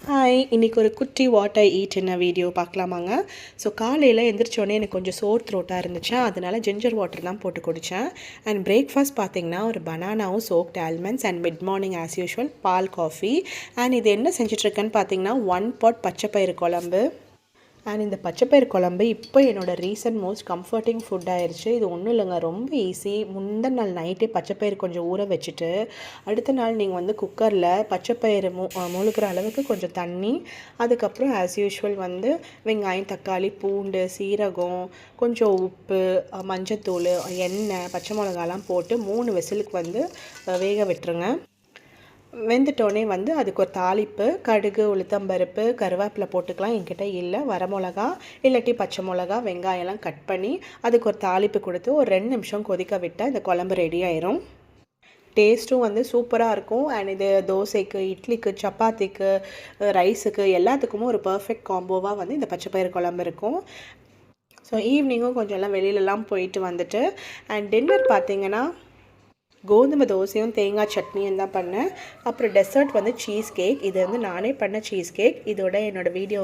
Hi, இன்றைக்கி ஒரு குட்டி வாட் ஐ ஈட்ன வீடியோ பார்க்கலாமாங்க. ஸோ காலையில் எந்திரிச்சோடனே எனக்கு கொஞ்சம் சோர் த்ரோட்டாக இருந்துச்சு, அதனால ஜிஞ்சர் வாட்டர் தான் போட்டு குடித்தேன். அண்ட் பிரேக்ஃபாஸ்ட் பார்த்திங்கன்னா ஒரு பனானாவும் soaked almonds and mid morning as usual பால் காஃபி. அண்ட் இது என்ன செஞ்சிட்ருக்கேன்னு பார்த்தீங்கன்னா 1 pot பச்சைப்பயிறு குழம்பு. அண்ட் இந்த பச்சைப்பயிறு குழம்பு இப்போ என்னோடய ரீசன்ட் மோஸ்ட் கம்ஃபர்டிங் ஃபுட் ஆயிடுச்சு. இது ஒன்றும் இல்லைங்க, ரொம்ப ஈஸி. முந்தின நாள் நைட்டே பச்சைப்பயிறு கொஞ்சம் ஊற வச்சுட்டு அடுத்த நாள் நீங்கள் வந்து குக்கரில் பச்சைப்பயிறு முழுகிற அளவுக்கு கொஞ்சம் தண்ணி, அதுக்கப்புறம் ஆஸ் யூஷுவல் வந்து வெங்காயம், தக்காளி, பூண்டு, சீரகம், கொஞ்சம் உப்பு, மஞ்சத்தூள், எண்ணெய், பச்சை மிளகாலாம் போட்டு 3 விசிலுக்கு வந்து வேக விட்டுருங்க. வெந்துட்டோடனே வந்து அதுக்கு ஒரு தாளிப்பு, கடுகு, உளுத்தம்பருப்பு, கருவேப்பிலை போட்டுக்கலாம். என்கிட்ட இல்லை வரமிளகா இல்லாட்டி பச்சை மிளகா, வெங்காயம்லாம் கட் பண்ணி அதுக்கு ஒரு தாளிப்பு கொடுத்து ஒரு 2 நிமிஷம் கொதிக்க விட்டால் இந்த குழம்பு ரெடி ஆயிரும். டேஸ்ட்டும் வந்து சூப்பராக இருக்கும். அண்ட் இது தோசைக்கு, இட்லிக்கு, சப்பாத்திக்கு, ரைஸுக்கு எல்லாத்துக்குமே ஒரு பர்ஃபெக்ட் காம்போவாக வந்து இந்த பச்சைப்பயிறு குழம்பு இருக்கும். ஸோ ஈவினிங்கும் கொஞ்சம் எல்லாம் வெளியிலலாம் போயிட்டு வந்துட்டு அண்ட் டின்னர் பார்த்திங்கன்னா கோதுமை தோசையும் தேங்காய் சட்னியும் தான் பண்ணேன். அப்புறம் டெசர்ட் வந்து சீஸ் கேக். இது வந்து நானே பண்ண சீஸ் கேக். இதோட என்னோடய வீடியோ